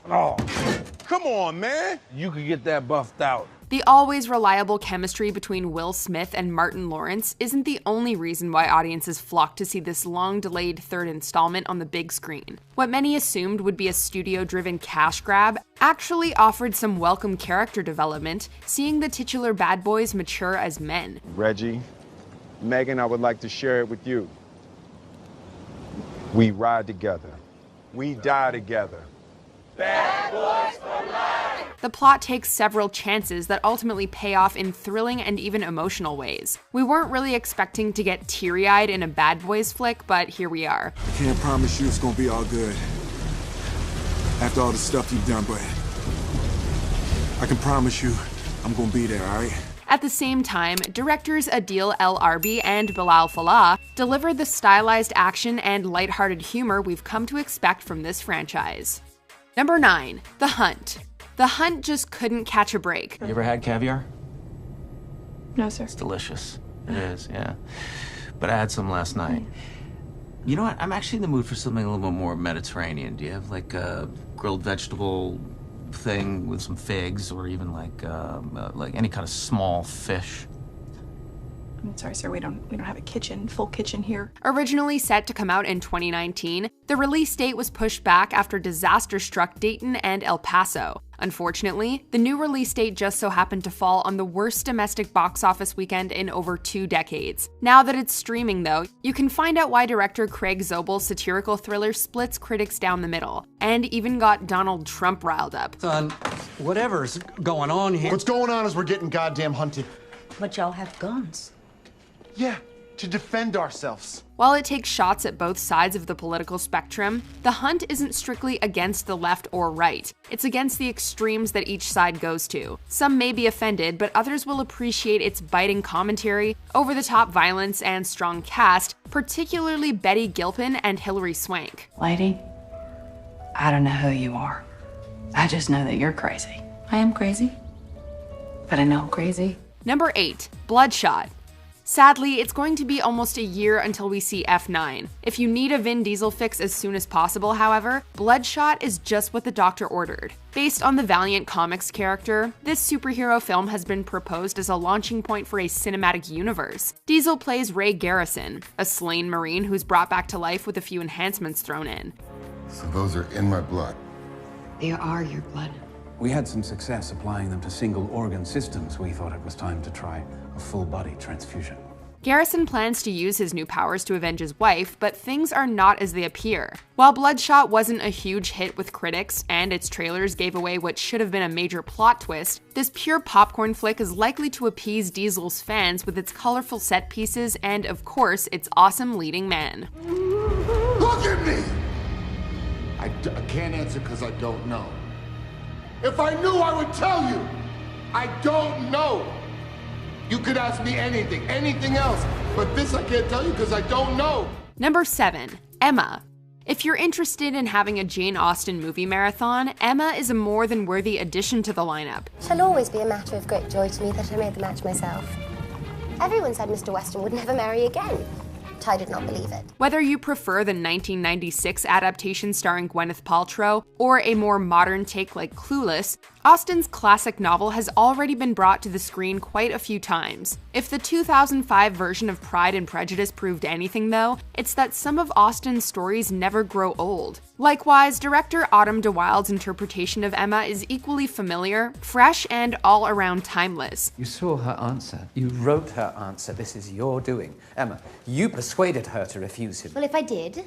Oh, come on, man. You could get that buffed out. The always reliable chemistry between Will Smith and Martin Lawrence isn't the only reason why audiences flock to see this long-delayed third installment on the big screen. What many assumed would be a studio-driven cash grab actually offered some welcome character development, seeing the titular bad boys mature as men. Reggie, Megan, I would like to share it with you. We ride together. We die together. Bad boys for life. The plot takes several chances that ultimately pay off in thrilling and even emotional ways. We weren't really expecting to get teary-eyed in a Bad Boys flick, but here we are. I can't promise you it's gonna be all good after all the stuff you've done, but I can promise you I'm gonna be there, all right? At the same time, directors Adil El Arbi and Bilal Fallah delivered the stylized action and lighthearted humor we've come to expect from this franchise. Number 9, The Hunt. The Hunt just couldn't catch a break. You ever had caviar? No, sir. It's delicious. It is, yeah. But I had some last night. You know what? I'm actually in the mood for something a little bit more Mediterranean. Do you have like a grilled vegetable thing with some figs, or even like any kind of small fish? I'm sorry, sir. We don't have a full kitchen here. Originally set to come out in 2019, the release date was pushed back after disaster struck Dayton and El Paso. Unfortunately, the new release date just so happened to fall on the worst domestic box office weekend in over 2 decades. Now that it's streaming, though, you can find out why director Craig Zobel's satirical thriller splits critics down the middle, and even got Donald Trump riled up. Son, whatever's going on here. What's going on is we're getting goddamn hunted. But y'all have guns. Yeah, to defend ourselves. While it takes shots at both sides of the political spectrum, The Hunt isn't strictly against the left or right. It's against the extremes that each side goes to. Some may be offended, but others will appreciate its biting commentary, over-the-top violence, and strong cast, particularly Betty Gilpin and Hilary Swank. Lady, I don't know who you are. I just know that you're crazy. I am crazy, but I know I'm crazy. Number 8, Bloodshot. Sadly, it's going to be almost a year until we see F9. If you need a Vin Diesel fix as soon as possible, however, Bloodshot is just what the doctor ordered. Based on the Valiant Comics character, this superhero film has been proposed as a launching point for a cinematic universe. Diesel plays Ray Garrison, a slain Marine who's brought back to life with a few enhancements thrown in. So those are in my blood. They are your blood. We had some success applying them to single organ systems. We thought it was time to try a full body transfusion. Garrison plans to use his new powers to avenge his wife, but things are not as they appear. While Bloodshot wasn't a huge hit with critics, and its trailers gave away what should have been a major plot twist, this pure popcorn flick is likely to appease Diesel's fans with its colorful set pieces and, of course, its awesome leading man. Look at me! I can't answer because I don't know. If I knew, I would tell you. I don't know. You could ask me anything else, but this I can't tell you because I don't know. Number 7, Emma. If you're interested in having a Jane Austen movie marathon, Emma is a more than worthy addition to the lineup. It shall always be a matter of great joy to me that I made the match myself. Everyone said Mr. Weston would never marry again. I did not believe it. Whether you prefer the 1996 adaptation starring Gwyneth Paltrow or a more modern take like Clueless, Austen's classic novel has already been brought to the screen quite a few times. If the 2005 version of Pride and Prejudice proved anything, though, it's that some of Austen's stories never grow old. Likewise, director Autumn de Wilde's interpretation of Emma is equally familiar, fresh, and all around timeless. You saw her answer. You wrote her answer. This is your doing. Emma, you persuaded her to refuse him. Well, if I did,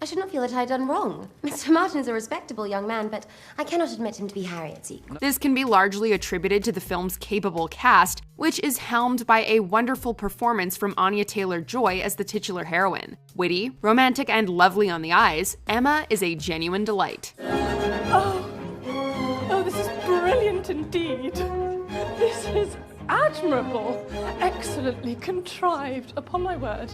I should not feel that I had done wrong. Mr. Martin is a respectable young man, but I cannot admit him to be Harriet's equal. This can be largely attributed to the film's capable cast, which is helmed by a wonderful performance from Anya Taylor-Joy as the titular heroine. Witty, romantic, and lovely on the eyes, Emma is a genuine delight. Oh, this is brilliant indeed. This is admirable, excellently contrived, upon my word.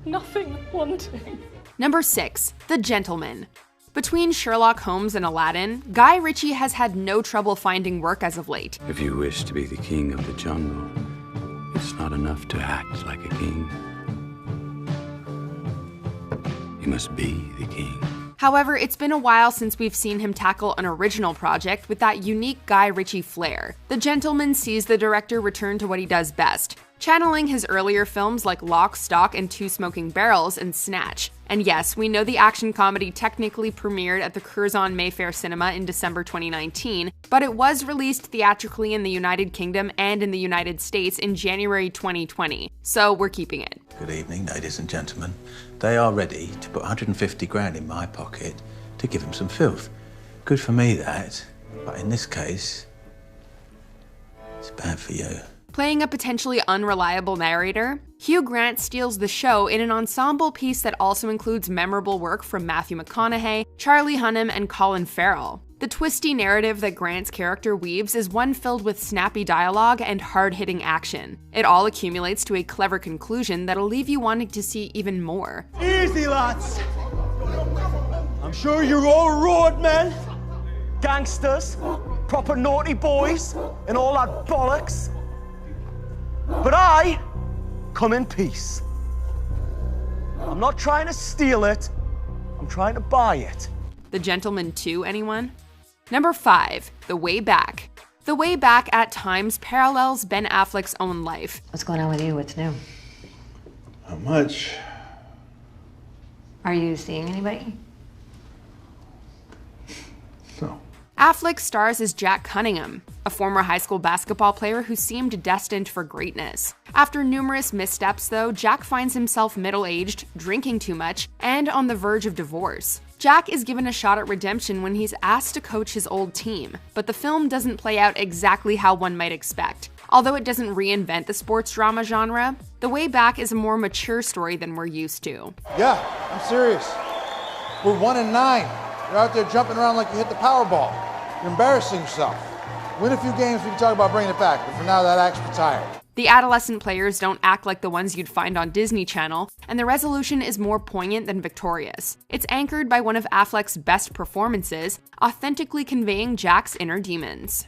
Nothing wanting. Number 6, The Gentleman. Between Sherlock Holmes and Aladdin, Guy Ritchie has had no trouble finding work as of late. If you wish to be the king of the jungle, it's not enough to act like a king. You must be the king. However, it's been a while since we've seen him tackle an original project with that unique Guy Ritchie flair. The Gentleman sees the director return to what he does best, channeling his earlier films like Lock, Stock, and Two Smoking Barrels and Snatch. And yes, we know the action comedy technically premiered at the Curzon Mayfair Cinema in December 2019, but it was released theatrically in the United Kingdom and in the United States in January 2020, so we're keeping it. Good evening, ladies and gentlemen. They are ready to put 150 grand in my pocket to give him some filth. Good for me, that, but in this case, it's bad for you. Playing a potentially unreliable narrator, Hugh Grant steals the show in an ensemble piece that also includes memorable work from Matthew McConaughey, Charlie Hunnam, and Colin Farrell. The twisty narrative that Grant's character weaves is one filled with snappy dialogue and hard-hitting action. It all accumulates to a clever conclusion that'll leave you wanting to see even more. Easy, lads. I'm sure you're all road men, gangsters, proper naughty boys, and all that bollocks. But I come in peace. I'm not trying to steal it, I'm trying to buy it. The Gentleman 2, anyone? Number 5, The Way Back. The Way Back at times parallels Ben Affleck's own life. What's going on with you? What's new? Not much. Are you seeing anybody? No. Affleck stars as Jack Cunningham, a former high school basketball player who seemed destined for greatness. After numerous missteps, though, Jack finds himself middle-aged, drinking too much, and on the verge of divorce. Jack is given a shot at redemption when he's asked to coach his old team, but the film doesn't play out exactly how one might expect. Although it doesn't reinvent the sports drama genre, The Way Back is a more mature story than we're used to. Yeah, I'm serious. We're 1-9. You're out there jumping around like you hit the Powerball. You're embarrassing yourself. Win a few games, we can talk about bringing it back, but for now, that act's retired. The adolescent players don't act like the ones you'd find on Disney Channel, and the resolution is more poignant than victorious. It's anchored by one of Affleck's best performances, authentically conveying Jack's inner demons.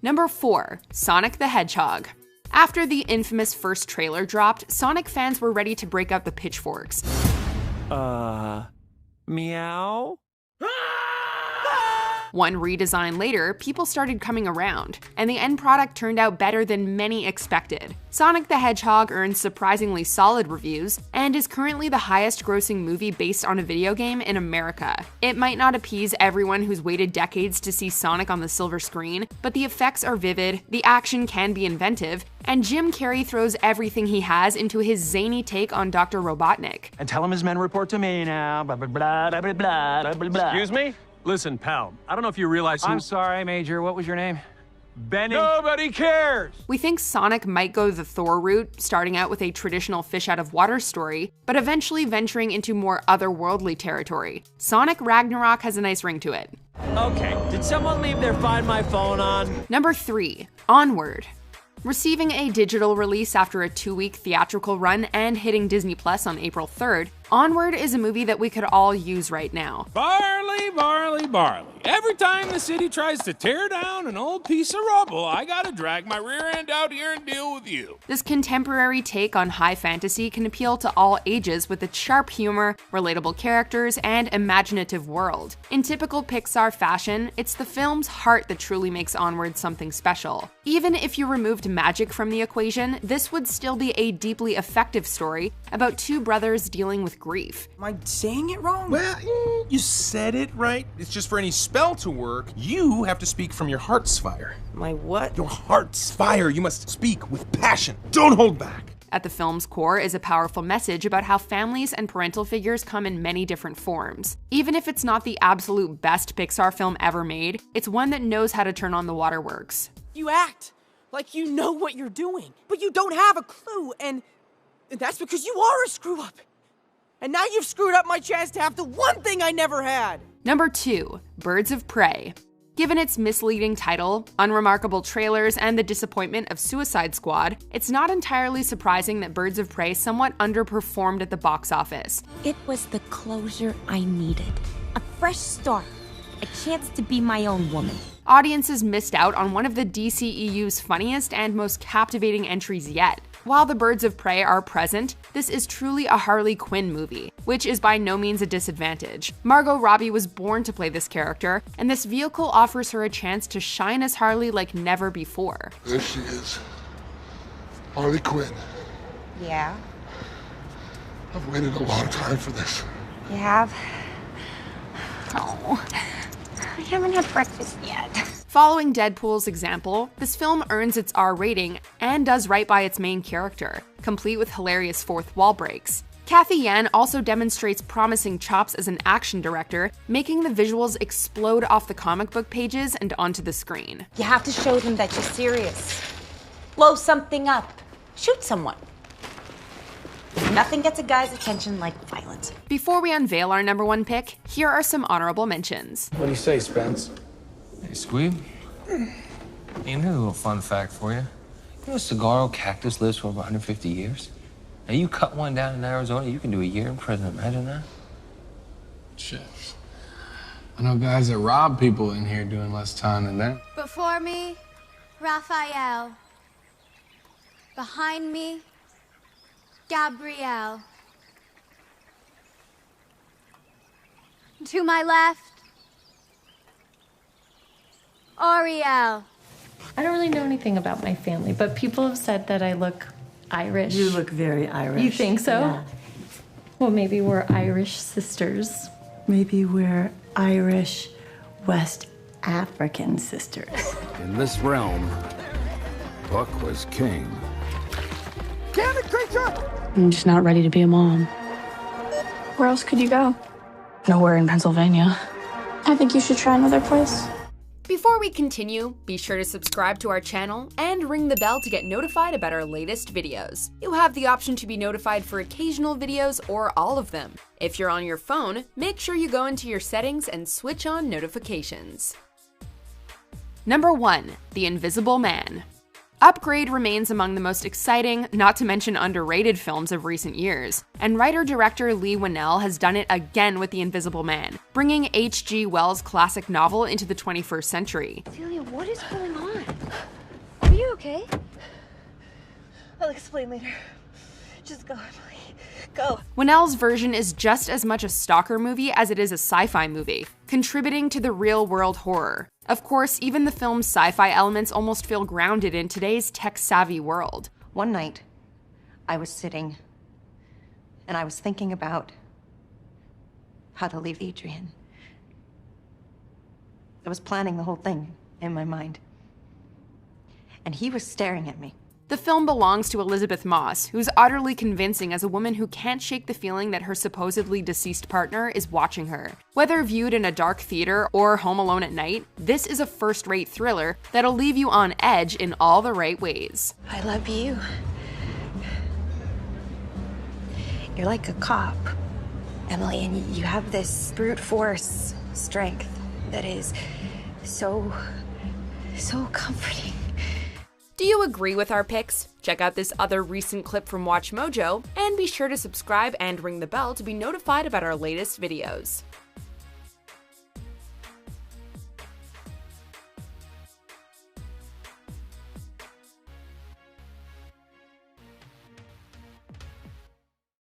Number 4, Sonic the Hedgehog. After the infamous first trailer dropped, Sonic fans were ready to break out the pitchforks. Meow? One redesign later, people started coming around, and the end product turned out better than many expected. Sonic the Hedgehog earned surprisingly solid reviews, and is currently the highest-grossing movie based on a video game in America. It might not appease everyone who's waited decades to see Sonic on the silver screen, but the effects are vivid, the action can be inventive, and Jim Carrey throws everything he has into his zany take on Dr. Robotnik. And tell him his men report to me now. Blah, blah, blah, blah, blah, blah, blah, blah. Excuse me? Listen, pal, I don't know if you realize I'm sorry, Major. What was your name? Benny. Nobody cares! We think Sonic might go the Thor route, starting out with a traditional fish-out-of-water story, but eventually venturing into more otherworldly territory. Sonic Ragnarok has a nice ring to it. Okay, did someone leave their Find My Phone on? Number 3, Onward. Receiving a digital release after a 2-week theatrical run and hitting Disney Plus on April 3rd, Onward is a movie that we could all use right now. Barley, barley, barley. Every time the city tries to tear down an old piece of rubble, I gotta drag my rear end out here and deal with you. This contemporary take on high fantasy can appeal to all ages with its sharp humor, relatable characters, and imaginative world. In typical Pixar fashion, it's the film's heart that truly makes Onward something special. Even if you removed magic from the equation, this would still be a deeply effective story about two brothers dealing with grief. Am I saying it wrong? Well, you said it right. It's just for any spell to work, you have to speak from your heart's fire. My what? Your heart's fire. You must speak with passion. Don't hold back. At the film's core is a powerful message about how families and parental figures come in many different forms. Even if it's not the absolute best Pixar film ever made, it's one that knows how to turn on the waterworks. You act like you know what you're doing, but you don't have a clue, and that's because you are a screw-up. And now you've screwed up my chance to have the one thing I never had. Number 2, Birds of Prey. Given its misleading title, unremarkable trailers, and the disappointment of Suicide Squad, it's not entirely surprising that Birds of Prey somewhat underperformed at the box office. It was the closure I needed. A fresh start. a chance to be my own woman. Audiences missed out on one of the DCEU's funniest and most captivating entries yet. While the Birds of Prey are present, this is truly a Harley Quinn movie, which is by no means a disadvantage. Margot Robbie was born to play this character, and this vehicle offers her a chance to shine as Harley like never before. There she is. Harley Quinn. Yeah? I've waited a long time for this. You have? Oh, I haven't had breakfast yet. Following Deadpool's example, this film earns its R rating and does right by its main character, complete with hilarious fourth wall breaks. Cathy Yan also demonstrates promising chops as an action director, making the visuals explode off the comic book pages and onto the screen. You have to show them that you're serious. Blow something up. Shoot someone. Nothing gets a guy's attention like violence. Before we unveil our number one pick, here are some honorable mentions. What do you say, Spence? Hey, Squeeb. Hey, here's a little fun fact for you. You know a saguaro cactus lives for over 150 years? Now, you cut one down in Arizona, you can do a year in prison. Imagine that. Shit. I know guys that rob people in here doing less time than that. Before me, Raphael. Behind me, Gabrielle. To my left, Ariel. I don't really know anything about my family, but people have said that I look Irish. You look very Irish. You think so? Yeah. Well, maybe we're Irish sisters. Maybe we're Irish West African sisters. In this realm, Buck was king. Damn it, creature! I'm just not ready to be a mom. Where else could you go? Nowhere in Pennsylvania. I think you should try another place. Before we continue, be sure to subscribe to our channel and ring the bell to get notified about our latest videos. You have the option to be notified for occasional videos or all of them. If you're on your phone, make sure you go into your settings and switch on notifications. Number 1. The Invisible Man. Upgrade remains among the most exciting, not to mention underrated films of recent years, and writer-director Leigh Whannell has done it again with The Invisible Man, bringing H.G. Wells' classic novel into the 21st century. Celia, what is going on? Are you okay? I'll explain later. Just go, Emily. Go. Whannell's version is just as much a stalker movie as it is a sci-fi movie, contributing to the real-world horror. Of course, even the film's sci-fi elements almost feel grounded in today's tech-savvy world. One night, I was sitting, and I was thinking about how to leave Adrian. I was planning the whole thing in my mind, and he was staring at me. The film belongs to Elizabeth Moss, who's utterly convincing as a woman who can't shake the feeling that her supposedly deceased partner is watching her. Whether viewed in a dark theater or home alone at night, this is a first-rate thriller that'll leave you on edge in all the right ways. I love you. You're like a cop, Emily, and you have this brute force strength that is so comforting. Do you agree with our picks? Check out this other recent clip from WatchMojo, and be sure to subscribe and ring the bell to be notified about our latest videos.